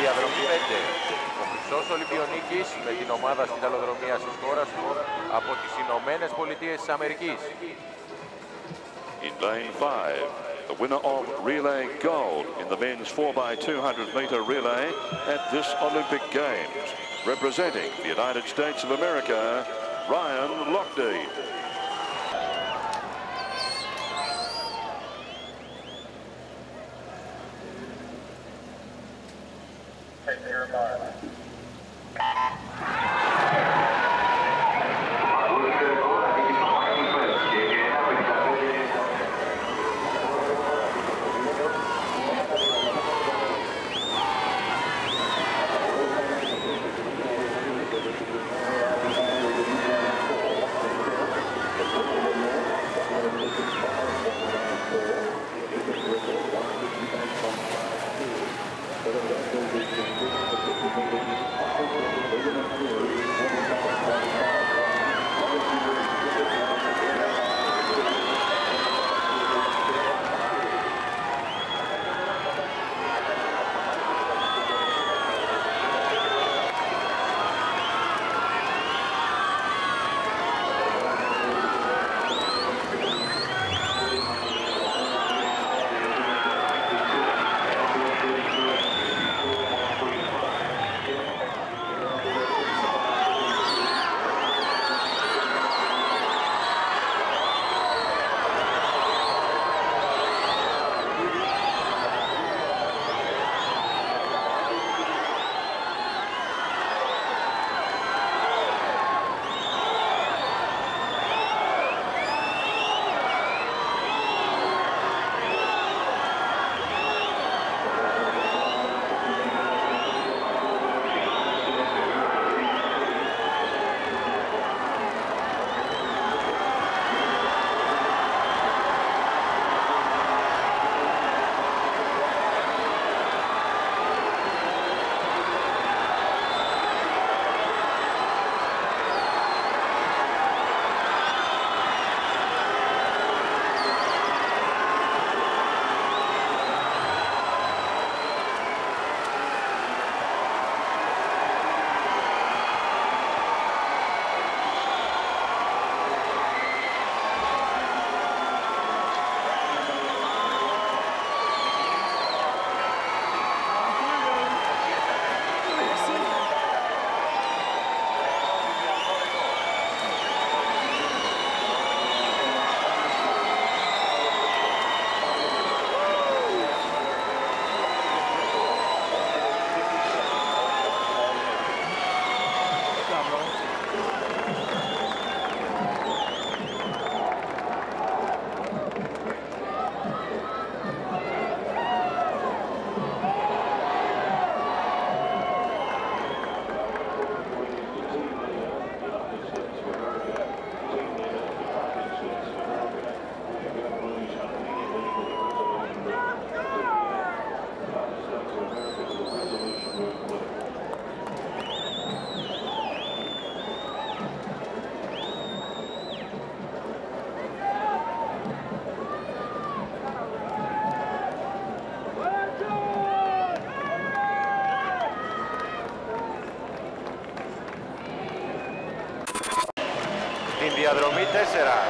διαδρομή 5. Ο χρυσός Ολυμπιονίκης με την ομάδα σκηταλοδρομίας της χώρας του από τις Ηνωμένες Πολιτείες της Αμερικής. In lane 5, the winner of relay gold in the men's 4x200-meter relay at this Olympic Games, representing the United States of America, Lochte. Take your mark. Στην διαδρομή 4.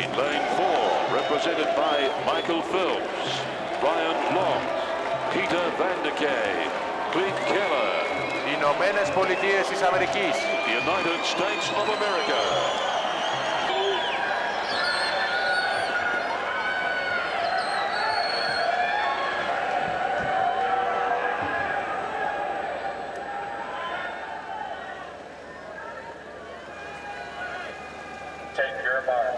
In lane 4, represented by Michael Phelps, Ryan Long, Peter Van der Kay, Clint Keller. Ηνωμένες Πολιτείες της Αμερικής. The United States of America. Take your mark.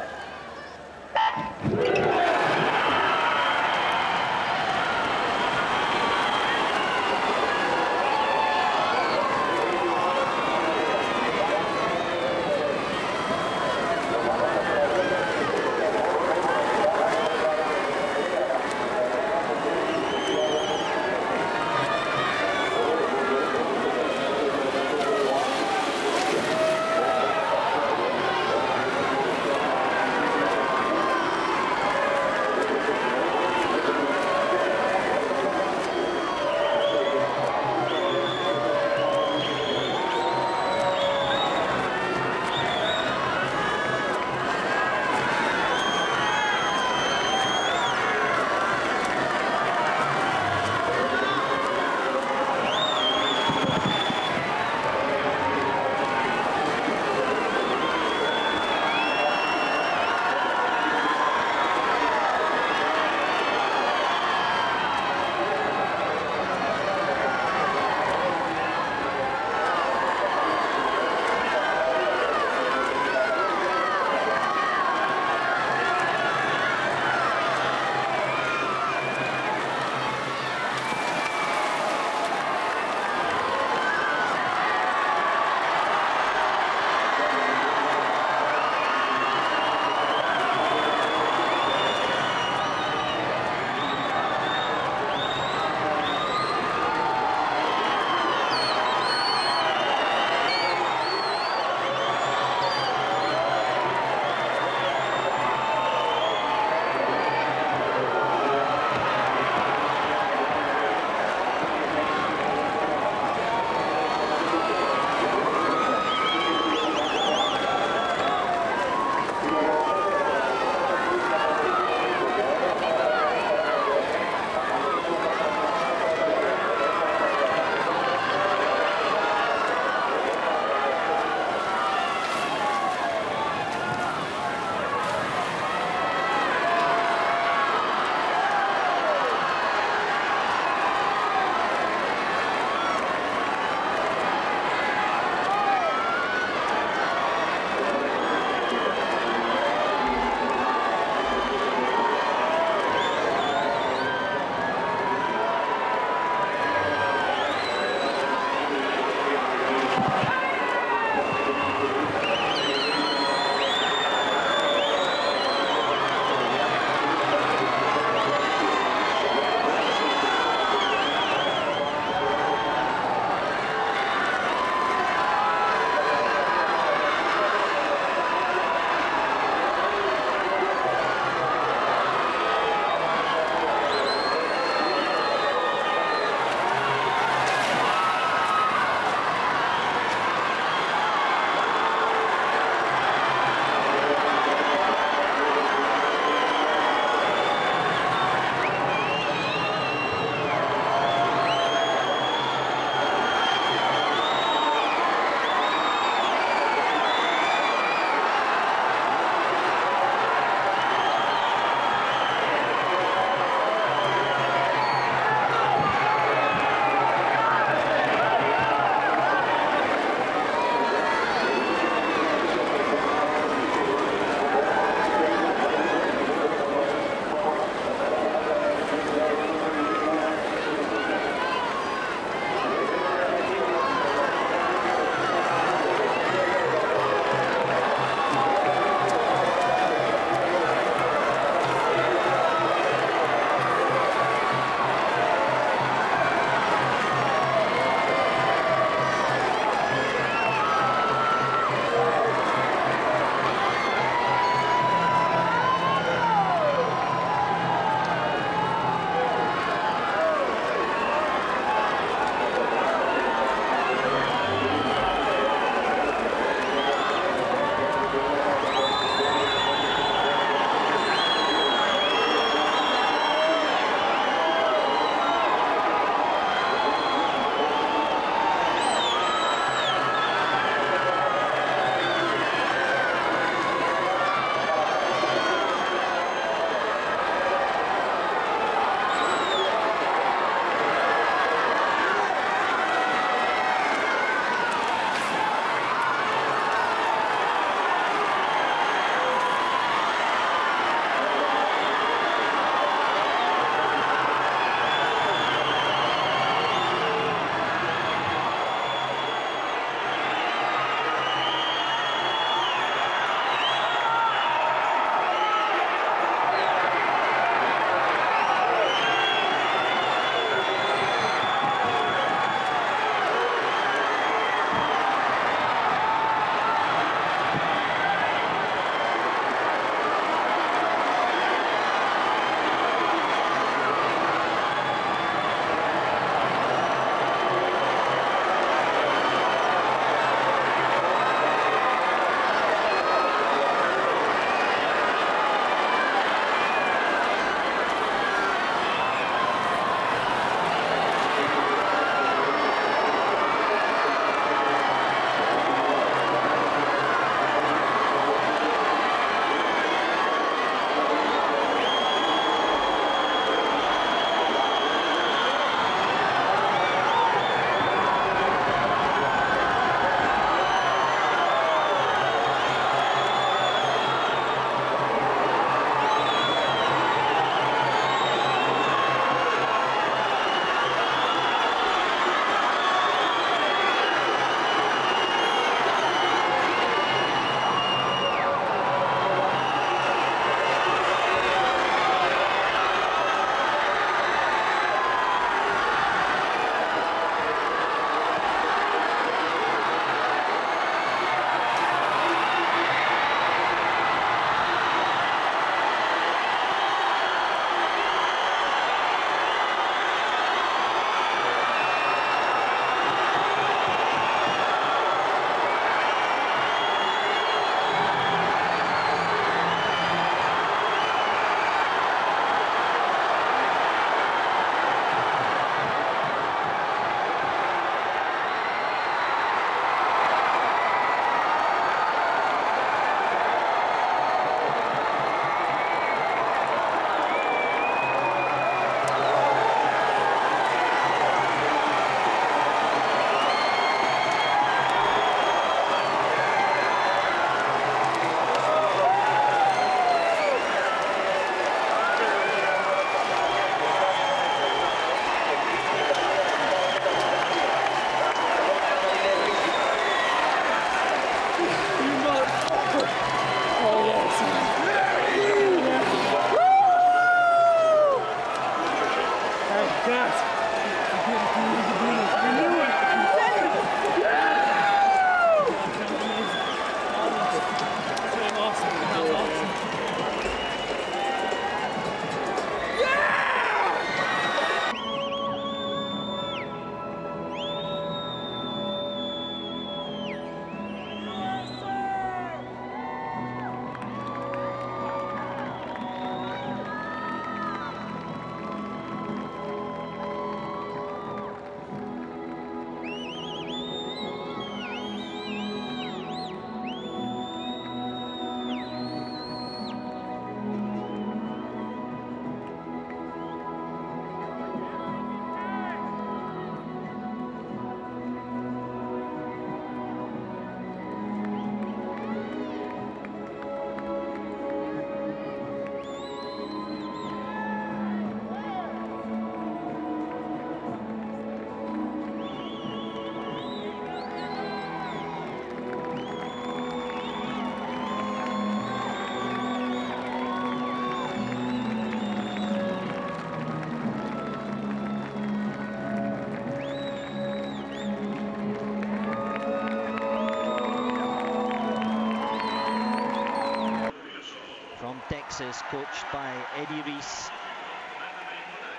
Texas, coached by Eddie Reese,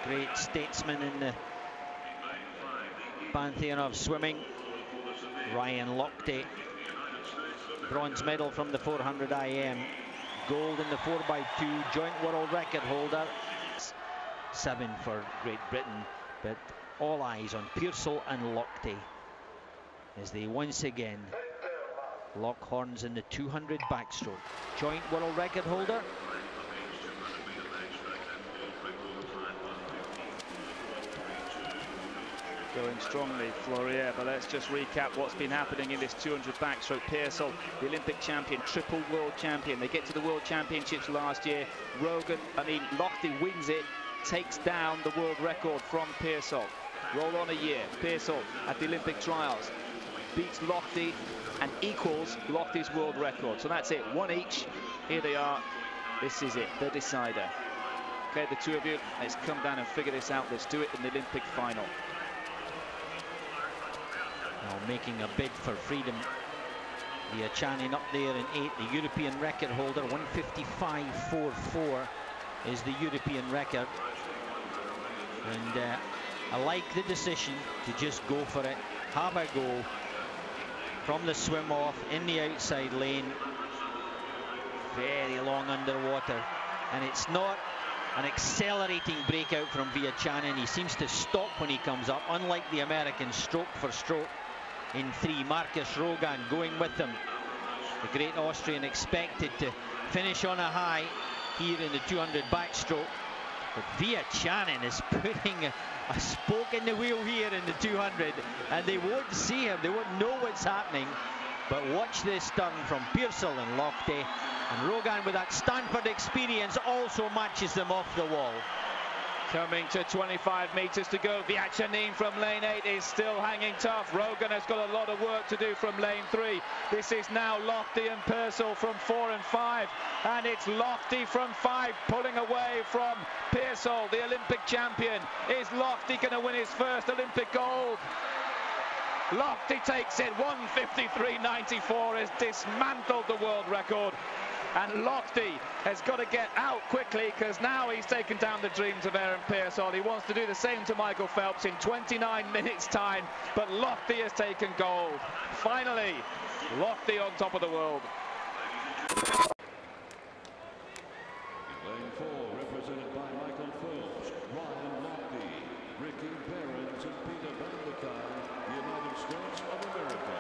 great statesman in the pantheon of swimming. Ryan Lochte, bronze medal from the 400 IM, gold in the 4x2, joint world record holder. 7 for Great Britain, but all eyes on Pearsall and Lochte as they once again lock horns in the 200 backstroke. Joint world record holder. Going strongly, Flourier, but let's just recap what's been happening in this 200 backstroke. Pearsall, the Olympic champion, triple world champion. They get to the World Championships last year. Lochte wins it, takes down the world record from Pearsall. Roll on a year. Pearsall at the Olympic trials beats Lochte and equals Lochte's world record. So that's it, one each. Here they are. This is it, the decider. Okay, the two of you, let's come down and figure this out. Let's do it in the Olympic final. Now making a bid for freedom. Viachanen up there in 8, the European record holder. 155.44 is the European record. And I like the decision to just go for it, have a go from the swim off in the outside lane. Very long underwater, and it's not an accelerating breakout from Viachanen. He seems to stop when he comes up, unlike the American stroke for stroke in 3. Marcus Rogan going with them. The great Austrian expected to finish on a high here in the 200 backstroke. But Viachanen is putting a spoke in the wheel here in the 200, and they won't see him, they won't know what's happening. But watch this turn from Pearsall and Lochte, and Rogan with that Stanford experience also matches them off the wall. Coming to 25 meters to go. Viachanen from lane 8 is still hanging tough. Rogan has got a lot of work to do from lane 3. This is now Lochte and Pearsall from 4 and 5. And it's Lochte from 5 pulling away from Pearsall, the Olympic champion. Is Lochte going to win his first Olympic gold? Lochte takes it. 1:53.94 has dismantled the world record. And Lochte has got to get out quickly, because now he's taken down the dreams of Aaron Pearsall. He wants to do the same to Michael Phelps in 29 minutes time, but Lochte has taken gold. Finally, Lochte on top of the world. Lane 4, represented by Michael Phelps, Ryan Lochte, Ricky Barons, and Peter Bandicai, the United States of America.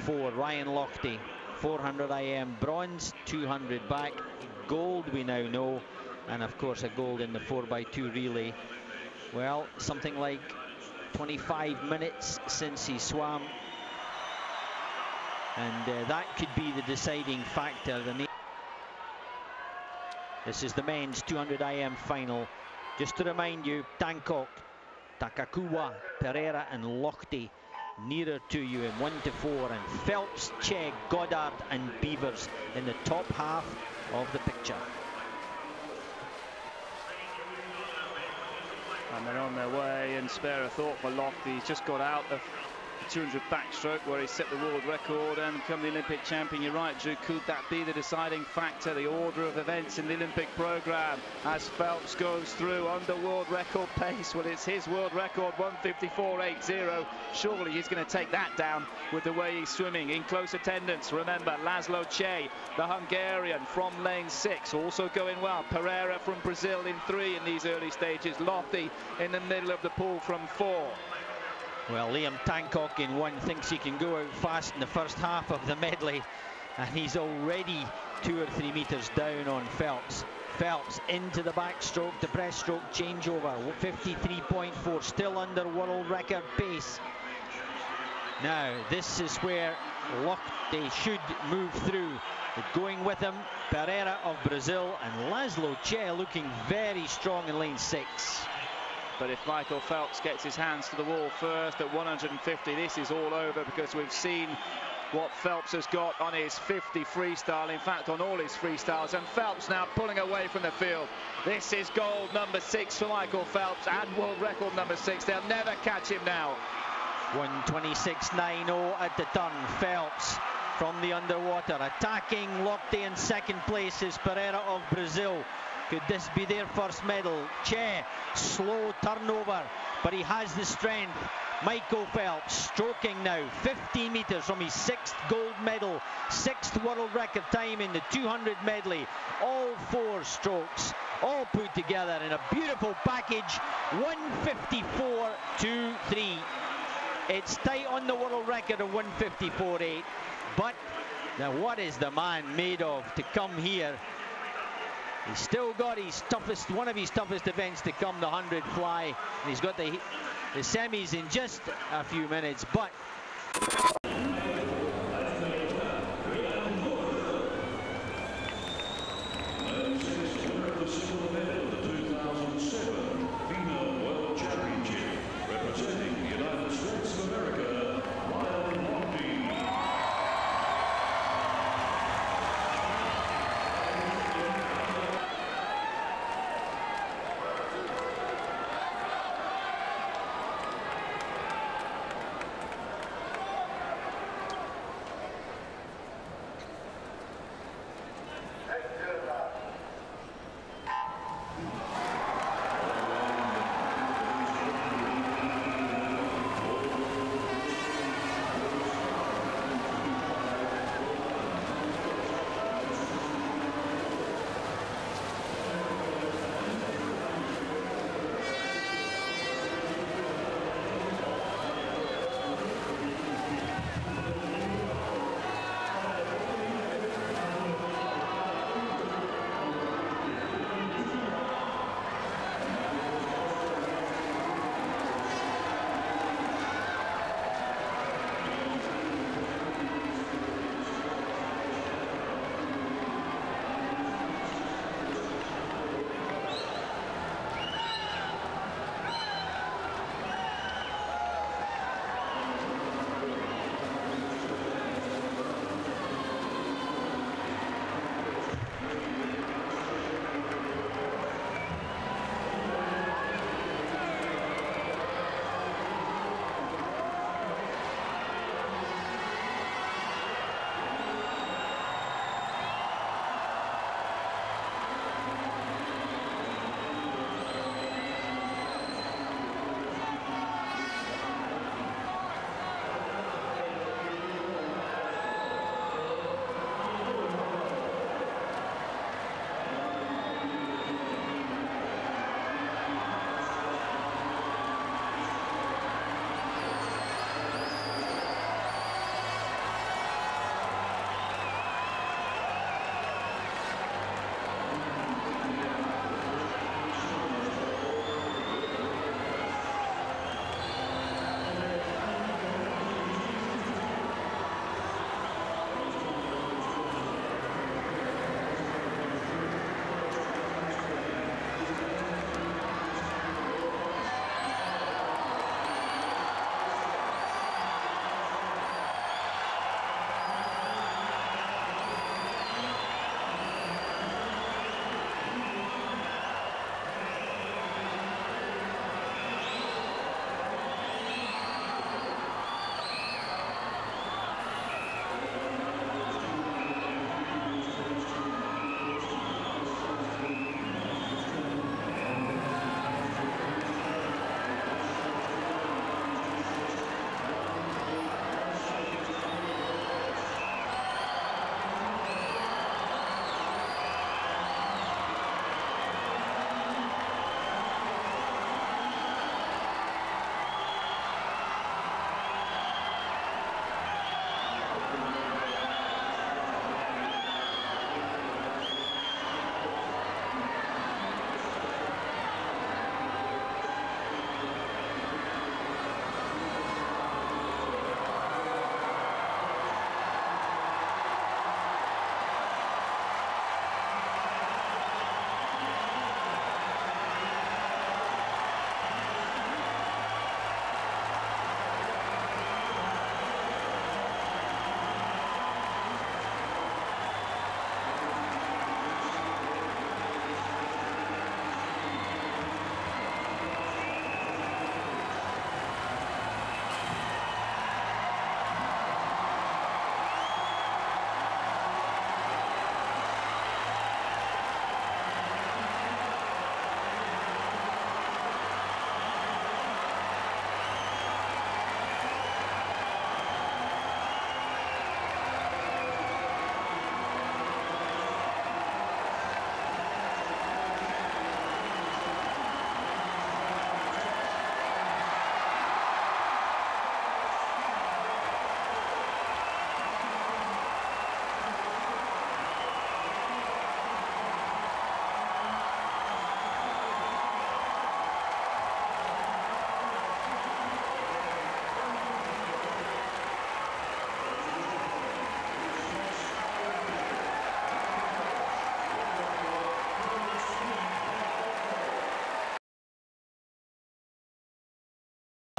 4, Ryan Lochte, 400 IM bronze, 200 back, gold we now know, and of course a gold in the 4x2 relay. Well, something like 25 minutes since he swam, and that could be the deciding factor. This is the men's 200 IM final. Just to remind you, Tangkok, Takakua, Pereira and Lochte nearer to you in 1 to 4, and Phelps, Che, Goddard and Beavers in the top half of the picture. And they're on their way, and spare a thought for Lochte. He's just got out of 200 backstroke where he set the world record and become the Olympic champion. You're right, Drew, could that be the deciding factor, the order of events in the Olympic program as Phelps goes through under world record pace? Well, it's his world record, 1:54.80. Surely he's going to take that down with the way he's swimming. In close attendance, remember, Laszlo Che, the Hungarian from lane 6, also going well. Pereira from Brazil in 3 in these early stages. Lochte in the middle of the pool from 4. Well, Liam Tangkok in 1 thinks he can go out fast in the first half of the medley, and he's already 2 or 3 meters down on Phelps. Phelps into the backstroke, the breaststroke changeover, 53.4, still under world record pace. Now, this is where Lochte should move through. But going with him, Pereira of Brazil and Laszlo Che looking very strong in lane 6. But if Michael Phelps gets his hands to the wall first at 150, this is all over, because we've seen what Phelps has got on his 50 freestyle, in fact on all his freestyles, and Phelps now pulling away from the field. This is gold number 6 for Michael Phelps and world record number 6. They'll never catch him now. 1:26.90 at the turn. Phelps from the underwater attacking. Lochte in second place is Pereira of Brazil. Could this be their first medal? Che, slow turnover, but he has the strength. Michael Phelps stroking now, 50 meters from his 6th gold medal, 6th world record time in the 200 medley. All 4 strokes, all put together in a beautiful package, 1:54.23. It's tight on the world record of 1:54.8, but now what is the man made of to come here? He's still got his toughest, one of his toughest events to come, the 100 fly. And he's got the semis in just a few minutes, but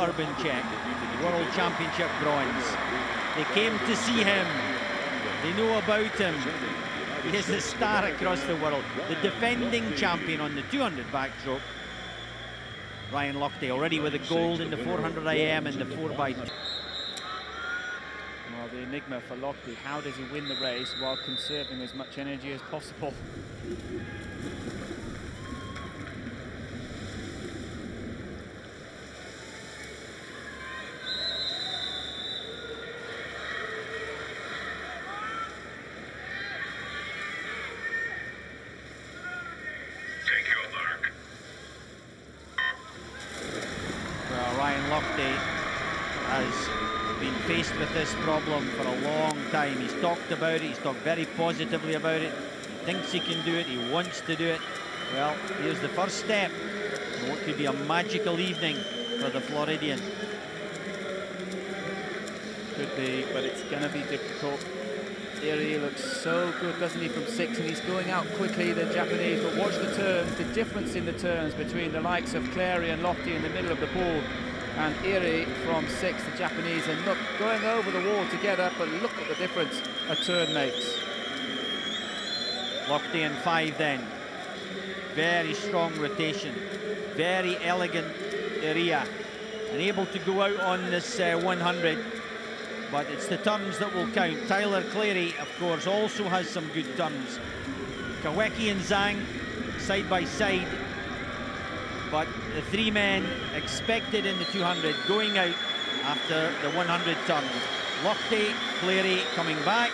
Urban check, World Championship bronze. They came to see him. They know about him. He is a star across the world. The defending champion on the 200 backstroke. Ryan Lochte already with a gold in the 400 IM and the 4x2. Well, the enigma for Lochte, how does he win the race while conserving as much energy as possible? Ryan Lochte has been faced with this problem for a long time. He's talked about it, he's talked very positively about it. He thinks he can do it, he wants to do it. Well, here's the first step in what could be a magical evening for the Floridian. Could be, but it's going to be difficult. He looks so good, doesn't he, from 6, and he's going out quickly, the Japanese. But watch the turns, the difference in the turns between the likes of Clary and Lochte in the middle of the pool, and Iri from 6, the Japanese, and look, going over the wall together, but look at the difference a turn makes. Lochte in 5 then. Very strong rotation, very elegant area, and able to go out on this 100. But it's the turns that will count. Tyler Clary, of course, also has some good turns. Kaweki and Zhang side by side. But the 3 men expected in the 200 going out after the 100 turn. Lochte, Clary coming back,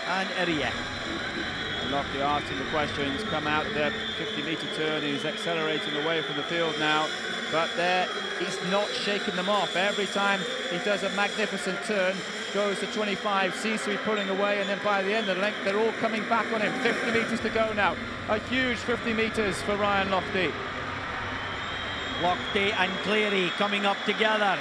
and Iria. Lochte asking the questions, come out of the 50-metre turn, he's accelerating away from the field now. But there, he's not shaking them off. Every time he does a magnificent turn, goes to 25, seems to be pulling away, and then by the end of the length, they're all coming back on him. 50 metres to go now. A huge 50 metres for Ryan Lochte. Lochte and Clary coming up together.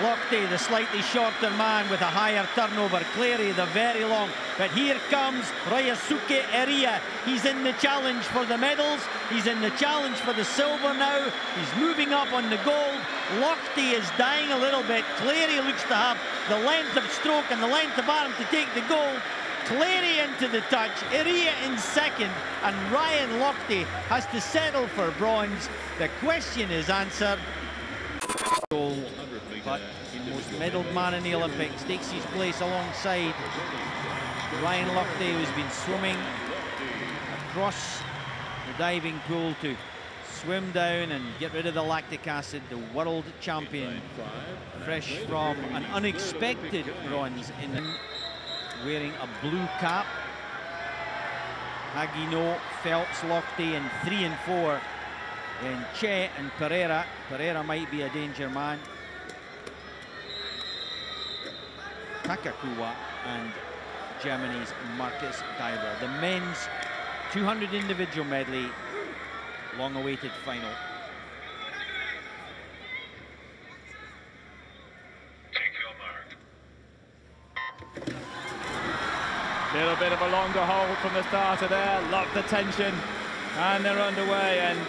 Lochte, the slightly shorter man with a higher turnover. Clary, the very long. But here comes Ryosuke Iria. He's in the challenge for the medals. He's in the challenge for the silver now. He's moving up on the gold. Lochte is dying a little bit. Clary looks to have the length of stroke and the length of arm to take the gold. Clary into the touch, Iria in second, and Ryan Lochte has to settle for bronze. The question is answered. Gold, but the most medalled man in the Olympics takes his place alongside Ryan Lochte, who's been swimming across the diving pool to swim down and get rid of the lactic acid. The world champion, fresh from an unexpected bronze in wearing a blue cap. Hagino, Phelps, Lochte in 3 and 4. Then Che and Pereira. Pereira might be a danger man. Takakawa and Germany's Marcus Diver. The men's 200 individual medley, long-awaited final. Little bit of a longer hold from the starter there. Love the tension, and they're underway. And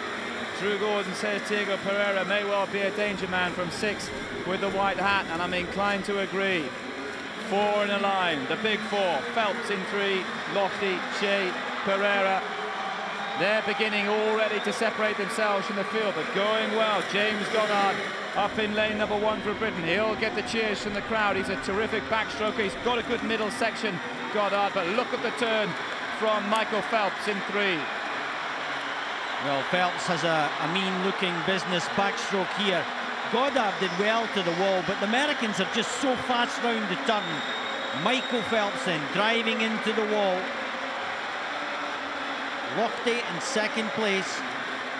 Drew Gordon says Diego Pereira may well be a danger man from 6 with the white hat, and I'm inclined to agree. 4 in a line, the big 4. Phelps in 3, Lochte, Che, Pereira. They're beginning already to separate themselves from the field, but going well. James Goddard up in lane number 1 for Britain. He'll get the cheers from the crowd. He's a terrific backstroker. He's got a good middle section, Goddard, but look at the turn from Michael Phelps in 3. Well, Phelps has a mean-looking business backstroke here. Goddard did well to the wall, but the Americans are just so fast round the turn. Michael Phelps then driving into the wall. Lochte in second place,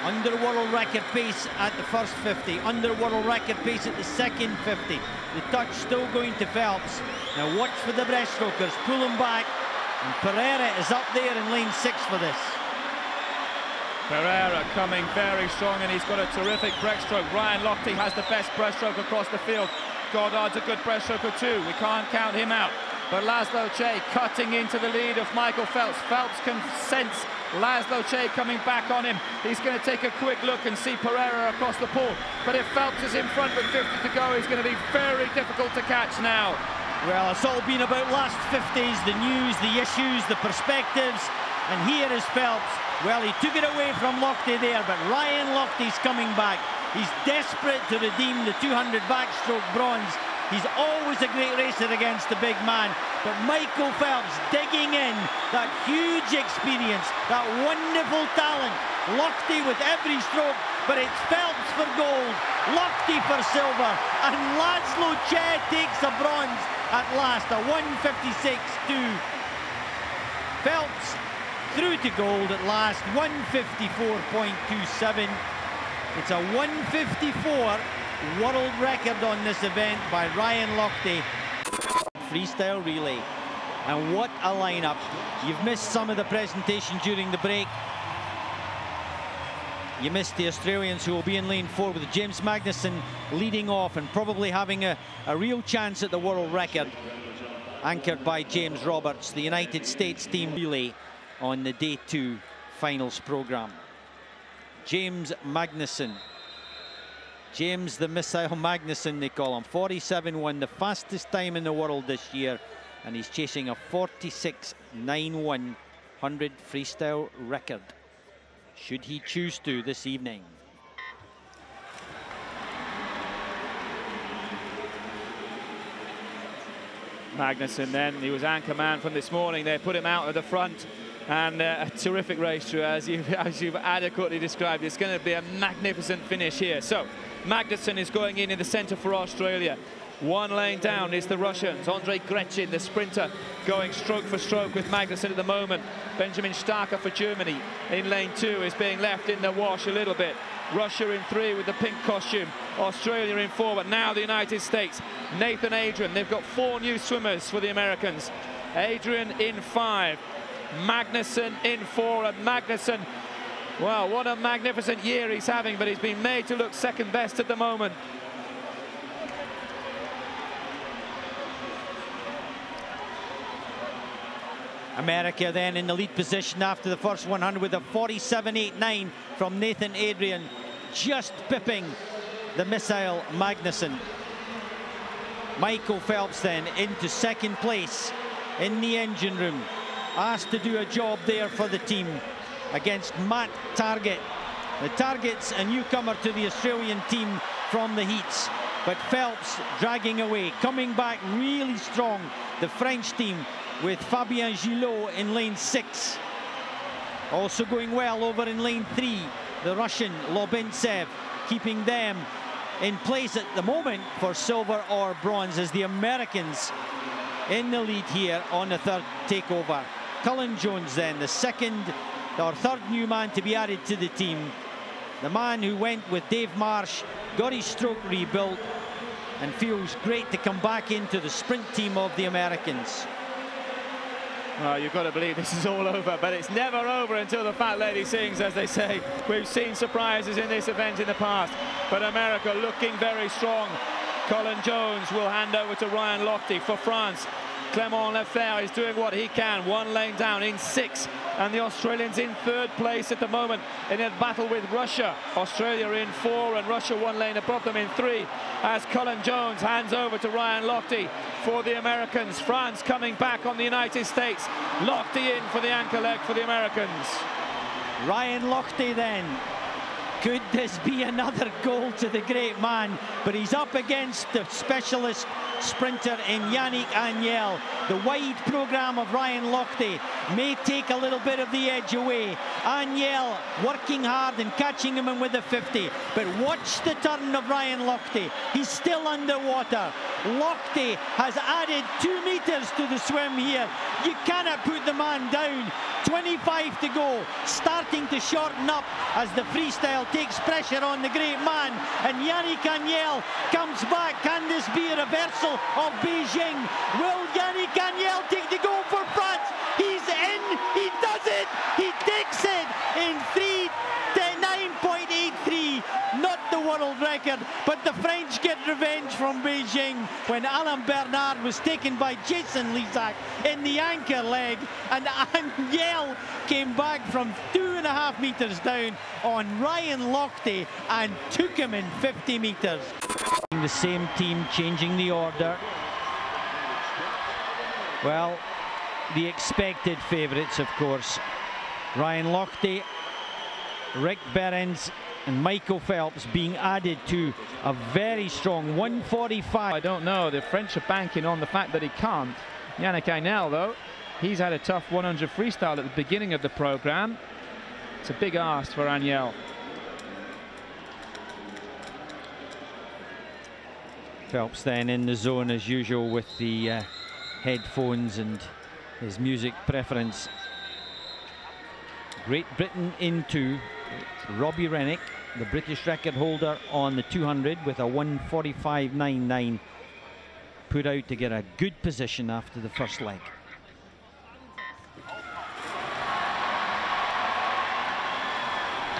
under world record pace at the first 50, under world record pace at the second 50. The touch still going to Phelps. Now watch for the breaststrokers, pull him back, and Pereira is up there in lane 6 for this. Pereira coming very strong, and he's got a terrific breaststroke. Ryan Lochte has the best breaststroke across the field. Goddard's a good breaststroker too. We can't count him out. But Laszlo Che cutting into the lead of Michael Phelps. Phelps can sense Lochte coming back on him. He's going to take a quick look and see Pereira across the pool. But if Phelps is in front with 50 to go, he's going to be very difficult to catch now. Well, it's all been about last 50s, the news, the issues, the perspectives. And here is Phelps. Well, he took it away from Lochte there, but Ryan Lochte's coming back. He's desperate to redeem the 200 backstroke bronze. He's always a great racer against the big man, but Michael Phelps digging in, that huge experience, that wonderful talent. Lochte with every stroke, but it's Phelps for gold, Lochte for silver, and Laszlo Che takes a bronze at last, a 1:56.2. Phelps through to gold at last, 1:54.27. It's a 1:54 world record on this event by Ryan Lochte. Freestyle relay. And what a lineup. You've missed some of the presentation during the break. You missed the Australians who will be in lane 4 with James Magnussen leading off and probably having a real chance at the world record. Anchored by James Roberts, the United States team relay on the day 2 finals program. James Magnussen. James the Missile Magnussen, they call him. 47.1, the fastest time in the world this year. And he's chasing a 46.91 100 freestyle record, should he choose to this evening. Magnussen then, he was anchor man from this morning. They put him out at the front. And a terrific race, Drew, as you've adequately described. It's going to be a magnificent finish here. So, Magnussen is going in the centre for Australia. One lane down is the Russians. Andrei Grechin, the sprinter, going stroke for stroke with Magnussen at the moment. Benjamin Starker for Germany in lane 2 is being left in the wash a little bit. Russia in 3 with the pink costume. Australia in 4, but now the United States. Nathan Adrian, they've got 4 new swimmers for the Americans. Adrian in 5. Magnussen in 4, and Magnussen, well, what a magnificent year he's having, but he's been made to look second best at the moment. America then in the lead position after the first 100 with a 47.89 from Nathan Adrian, just pipping the Missile Magnussen. Michael Phelps then into second place in the engine room, asked to do a job there for the team against Matt Targett. The Targett's a newcomer to the Australian team from the heats, but Phelps dragging away, coming back really strong, the French team with Fabien Gillot in lane 6. Also going well over in lane 3, the Russian Lobintsev, keeping them in place at the moment for silver or bronze as the Americans in the lead here on the third takeover. Cullen Jones then, the second or third new man to be added to the team. The man who went with Dave Marsh, got his stroke rebuilt and feels great to come back into the sprint team of the Americans. Well, you've got to believe this is all over, but it's never over until the fat lady sings, as they say. We've seen surprises in this event in the past, but America looking very strong. Cullen Jones will hand over to Ryan Lochte for France. Clément Lefebvre is doing what he can, one lane down in 6, and the Australians in 3rd place at the moment in a battle with Russia. Australia in 4 and Russia 1 lane above them in 3 as Cullen Jones hands over to Ryan Lochte for the Americans. France coming back on the United States. Lochte in for the anchor leg for the Americans. Ryan Lochte then. Could this be another goal to the great man? But he's up against the specialist sprinter in Yannick Agnel. The wide programme of Ryan Lochte may take a little bit of the edge away. Agnel working hard and catching him in with the 50. But watch the turn of Ryan Lochte. He's still underwater. Lochte has added 2 meters to the swim here. You cannot put the man down. 25 to go, starting to shorten up as the freestyle takes pressure on the great man, and Yannick Agnel comes back. Can this be a reversal of Beijing? Will Yannick Agnel take the goal for France? He's in, he does it, he takes it in 3:9.83, not the world record, but the French get revenge from Beijing when Alain Bernard was taken by Jason Lisac in the anchor leg, and Angel came back from 2.5 meters down on Ryan Lochte and took him in 50 meters. The same team changing the order. Well, the expected favourites, of course. Ryan Lochte, Rick Behrens and Michael Phelps being added to a very strong 145. I don't know, the French are banking on the fact that he can't. Yannick Ainel, though, he's had a tough 100 freestyle at the beginning of the programme. It's a big ask for Ainel. Phelps then in the zone as usual with the headphones and his music preference. Great Britain into Robbie Rennick, the British record holder on the 200 with a 1:45.99, put out to get a good position after the first leg.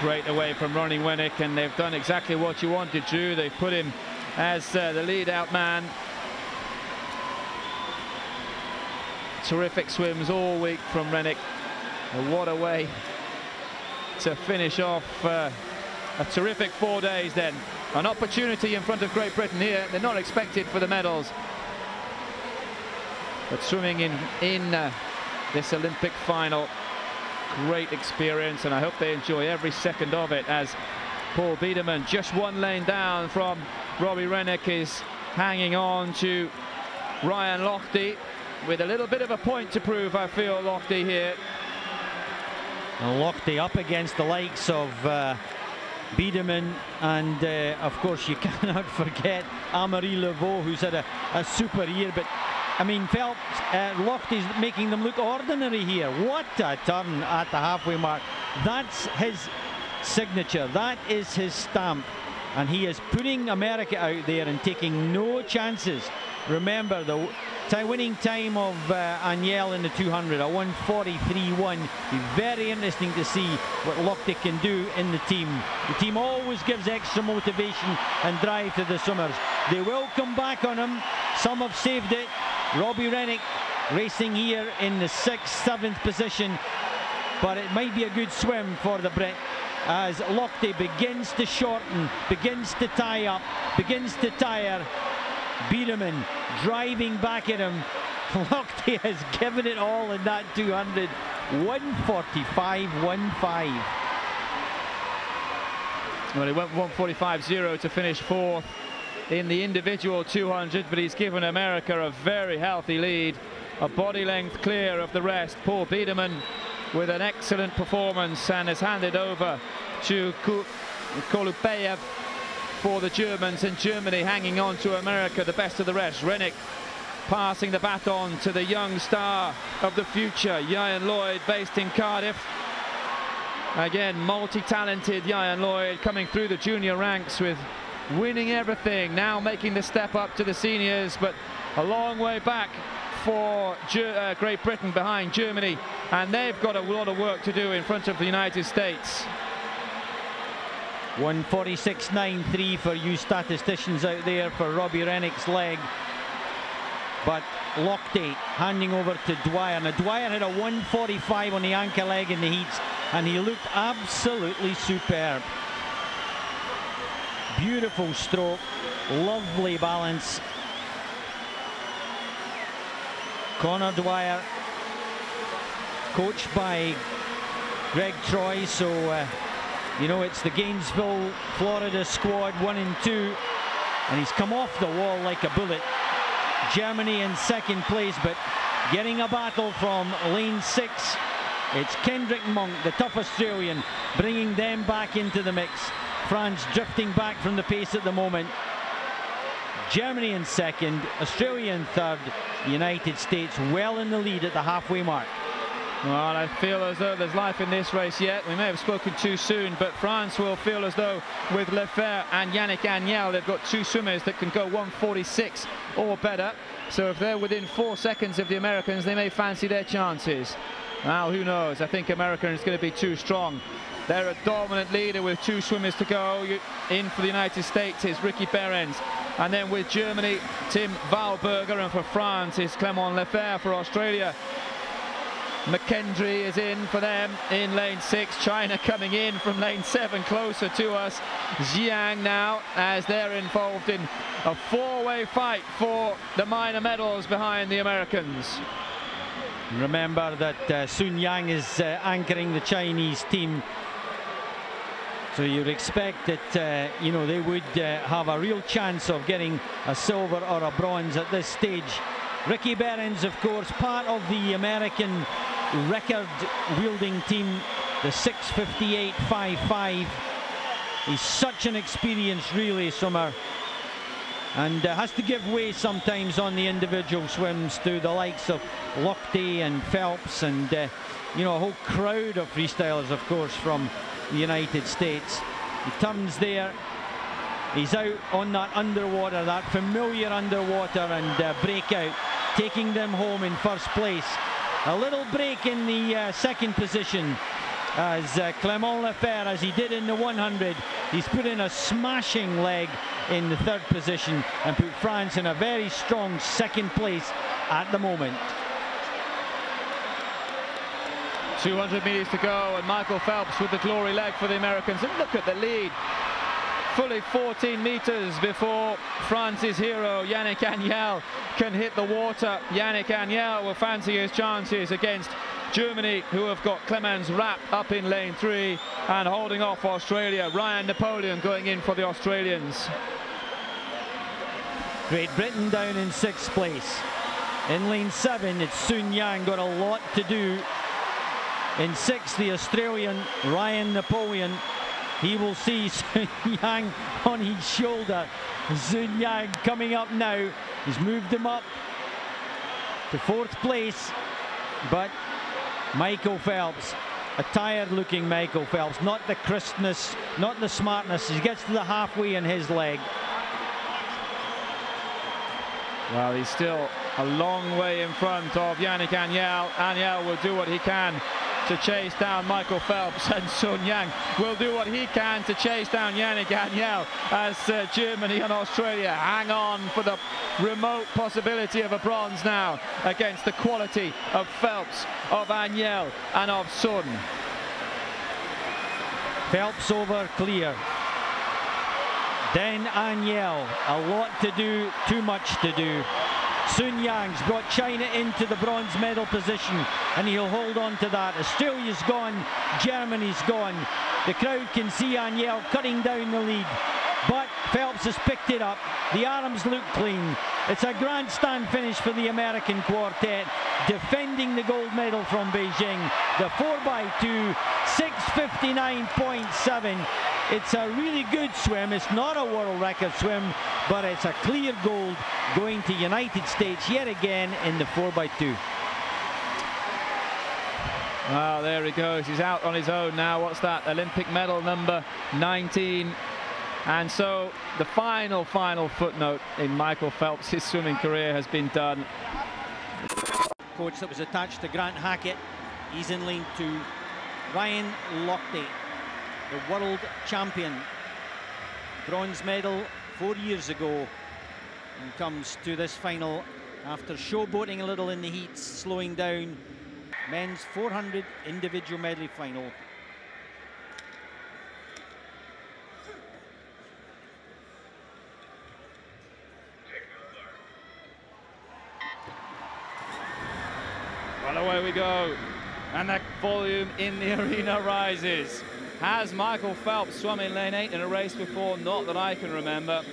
Great away from Ronnie Rennick, and they've done exactly what you wanted, Drew. They've put him as the lead out man. Terrific swims all week from Rennick. And what a way to finish off a terrific 4 days then. An opportunity in front of Great Britain here. They're not expected for the medals, but swimming in this Olympic final, great experience, and I hope they enjoy every second of it, as Paul Biedermann, just one lane down from Robbie Rennick, is hanging on to Ryan Lochte with a little bit of a point to prove, I feel, Lochte here. And Lochte up against the likes of Biedermann, and of course you cannot forget Amaury Levaux, who's had a super year. But I mean, Phelps, Lochte's making them look ordinary here. What a turn at the halfway mark. That's his signature, that is his stamp, and he is putting America out there and taking no chances. Remember, the winning time of Ainel in the 200, a 1:43.1. Be very interesting to see what Lochte can do in the team. The team always gives extra motivation and drive to the swimmers. They will come back on him. Some have saved it. Robbie Rennick racing here in the 6th, 7th position, but it might be a good swim for the Brit as Lochte begins to shorten, begins to tie up, begins to tire. Biedermann driving back at him. Lochte has given it all in that 200. 1:45.15. Well, he went 1:45.0 to finish 4th in the individual 200, but he's given America a very healthy lead, a body length clear of the rest. Paul Biedermann with an excellent performance and has handed over to Kolupeyev for the Germans, and Germany hanging on to America, the best of the rest. Rennick passing the baton to the young star of the future, Ieuan Lloyd, based in Cardiff. Again, multi-talented Ieuan Lloyd coming through the junior ranks with winning everything, now making the step up to the seniors, but a long way back for Great Britain behind Germany, and they've got a lot of work to do in front of the United States. 1:46.93 for you statisticians out there for Robbie Rennick's leg. But Lochte handing over to Dwyer. Now Dwyer had a 1:45 on the anchor leg in the heats, and he looked absolutely superb. Beautiful stroke, lovely balance. Connor Dwyer, coached by Greg Troy, so you know, it's the Gainesville, Florida squad 1 and 2, and he's come off the wall like a bullet. Germany in 2nd place, but getting a battle from lane 6. It's Kendrick Monk, the tough Australian, bringing them back into the mix. France drifting back from the pace at the moment. Germany in 2nd, Australia in 3rd, United States well in the lead at the halfway mark. Well, I feel as though there's life in this race yet. We may have spoken too soon, but France will feel as though with Lefebvre and Yannick Ainel, they've got 2 swimmers that can go 1:46 or better. So if they're within 4 seconds of the Americans, they may fancy their chances. Now, who knows? I think America is going to be too strong. They're a dominant leader with 2 swimmers to go. In for the United States is Ricky Behrens. And then with Germany, Tim Valberger. And for France is Clément Lefebvre. For Australia, McKendry is in for them in lane 6. China coming in from lane 7 closer to us. Jiang now, as they're involved in a 4-way fight for the minor medals behind the Americans. Remember that Sun Yang is anchoring the Chinese team. So you'd expect that, you know, they would have a real chance of getting a silver or a bronze at this stage. Ricky Behrens, of course, part of the American record-wielding team, the 6:58.55. He's such an experienced relay swimmer and has to give way sometimes on the individual swims to the likes of Lochte and Phelps and, you know, a whole crowd of freestylers, of course, from the United States. He turns there. He's out on that underwater, that familiar underwater, and breakout, taking them home in first place. A little break in the second position as Clément Lefebvre, as he did in the 100, he's put in a smashing leg in the third position and put France in a very strong second place at the moment. 200 meters to go, and Michael Phelps with the glory leg for the Americans. And look at the lead. Fully 14 meters before France's hero, Yannick Agnel, can hit the water. Yannick Agnel will fancy his chances against Germany, who have got Clemens Rapp up in lane 3 and holding off Australia. Ryan Napoleon going in for the Australians. Great Britain down in 6th place. In lane 7, it's Sun Yang, got a lot to do. In 6th, the Australian Ryan Napoleon. He will see Sun Yang on his shoulder. Sun Yang coming up now. He's moved him up to 4th place. But Michael Phelps, a tired-looking Michael Phelps, not the crispness, not the smartness. He gets to the halfway in his leg. Well, he's still a long way in front of Yannick Agnel. Agnel will do what he can to chase down Michael Phelps, and Sun Yang will do what he can to chase down Yannick Agnel as Germany and Australia hang on for the remote possibility of a bronze now against the quality of Phelps, of Agnel and of Sun. Phelps over clear. Then Agnel, a lot to do, too much to do. Sun Yang's brought China into the bronze medal position, and he'll hold on to that. Australia's gone, Germany's gone. The crowd can see Agnel cutting down the lead, but Phelps has picked it up. The arms look clean. It's a grandstand finish for the American quartet, defending the gold medal from Beijing. The 4x2, 6:59.7. It's a really good swim. It's not a world record swim, but it's a clear gold going to United States yet again in the 4x2. Well, there he goes. He's out on his own now. What's that? Olympic medal number 19. And so the final footnote in Michael Phelps' swimming career has been done. Coach that was attached to Grant Hackett. He's in lane 2. Ryan Lochte, the world champion, bronze medal 4 years ago, and comes to this final after showboating a little in the heats, slowing down. Men's 400 individual medley final. Well, away we go, and the volume in the arena rises. Has Michael Phelps swum in lane 8 in a race before? Not that I can remember.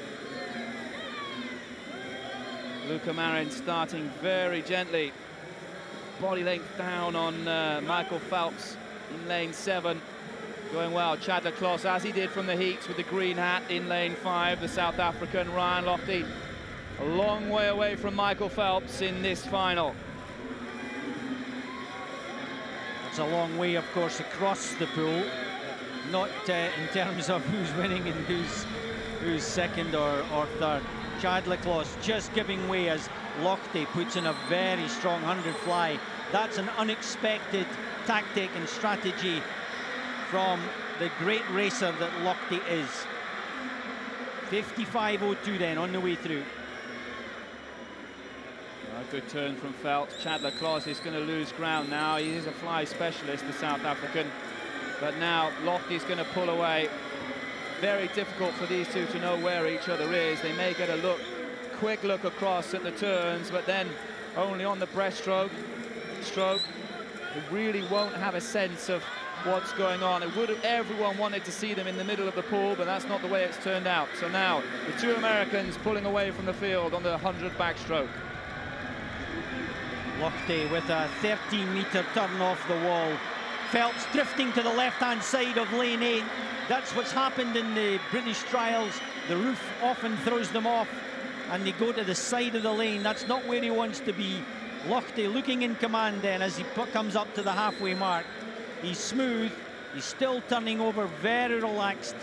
Luca Marin starting very gently. Body length down on Michael Phelps in lane 7. Going well, Chad Leclos, as he did from the heats with the green hat in lane 5. The South African Ryan Lochte, a long way away from Michael Phelps in this final. It's a long way, of course, across the pool. Not in terms of who's winning and who's second or third. Chad Leclos just giving way as Lochte puts in a very strong 100 fly That's an unexpected tactic and strategy from the great racer that Lochte is. 55.02 then on the way through. A good turn from Phelps. Chandler Claus is going to lose ground now. He is a fly specialist, the South African. But now Lochte is going to pull away. Very difficult for these two to know where each other is. They may get a quick look across at the turns, but then only on the breaststroke. They really won't have a sense of what's going on. Everyone wanted to see them in the middle of the pool, but that's not the way it's turned out. So now the two Americans pulling away from the field on the 100 backstroke. Lochte with a 13-metre turn off the wall. Phelps drifting to the left-hand side of lane 8. That's what's happened in the British trials. The roof often throws them off and they go to the side of the lane. That's not where he wants to be. Lochte looking in command then as he comes up to the halfway mark. He's smooth, he's still turning over, very relaxed.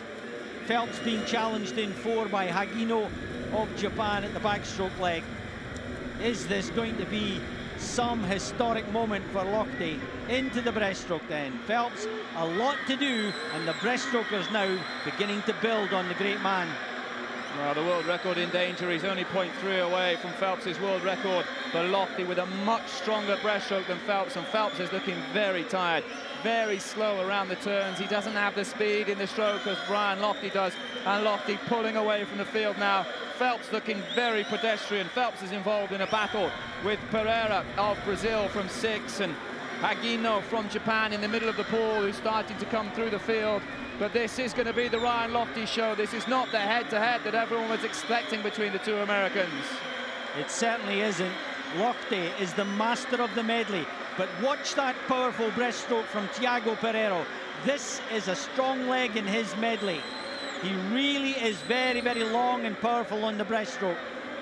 Phelps being challenged in 4 by Hagino of Japan at the backstroke leg. Is this going to be some historic moment for Lochte? Into the breaststroke then. Phelps, a lot to do, and the breaststrokers now beginning to build on the great man. Well, the world record in danger. He's only 0.3 away from Phelps' world record. But Lochte with a much stronger breaststroke than Phelps, and Phelps is looking very tired, very slow around the turns. He doesn't have the speed in the stroke as Brian Lochte does, and Lochte pulling away from the field now. Phelps looking very pedestrian. Phelps is involved in a battle with Pereira of Brazil from 6 and Hagino from Japan in the middle of the pool, who's starting to come through the field. But this is going to be the Ryan Lochte show. This is not the head-to-head that everyone was expecting between the two Americans. It certainly isn't. Lochte is the master of the medley. But watch that powerful breaststroke from Thiago Pereiro. This is a strong leg in his medley. He really is very, very long and powerful on the breaststroke.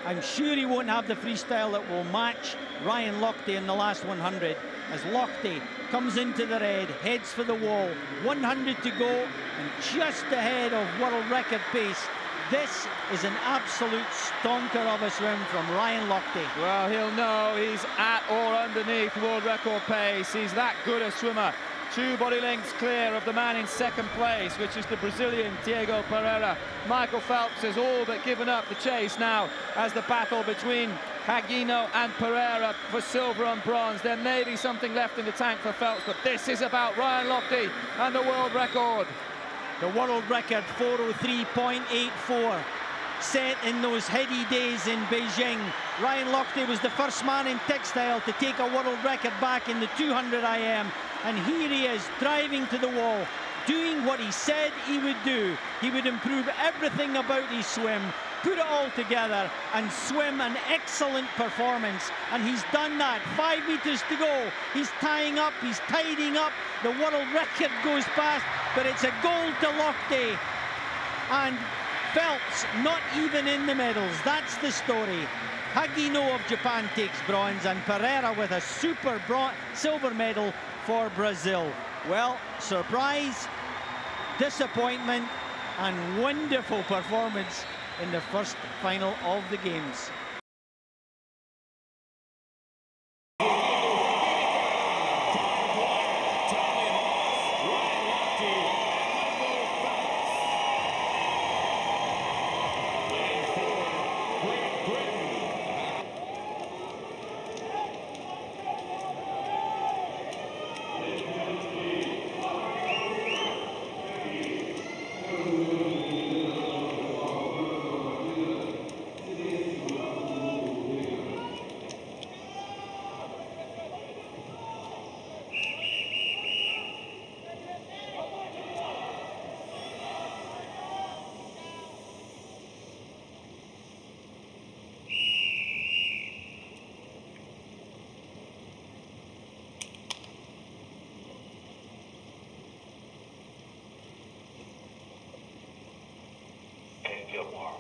I'm sure he won't have the freestyle that will match Ryan Lochte in the last 100. As Lochte comes into the red, heads for the wall. 100 to go, and just ahead of world record pace. This is an absolute stonker of a swim from Ryan Lochte. Well, he'll know he's at or underneath world record pace. He's that good a swimmer. 2 body lengths clear of the man in second place, which is the Brazilian Thiago Pereira. Michael Phelps has all but given up the chase now as the battle between Hagino and Pereira for silver and bronze. There may be something left in the tank for Phelps, but this is about Ryan Lochte and the world record. The world record, 4:03.84, set in those heady days in Beijing. Ryan Lochte was the first man in textile to take a world record back in the 200 IM, and here he is driving to the wall, doing what he said he would do. He would improve everything about his swim, put it all together and swim an excellent performance, and he's done that. 5 meters to go. He's tying up, he's tidying up. The world record goes past, but it's a gold to Lochte, and Phelps not even in the medals. That's the story. Hagino of Japan takes bronze, and Pereira with a super silver medal for Brazil. Well, surprise, disappointment, and wonderful performance in the first final of the Games. Feel more.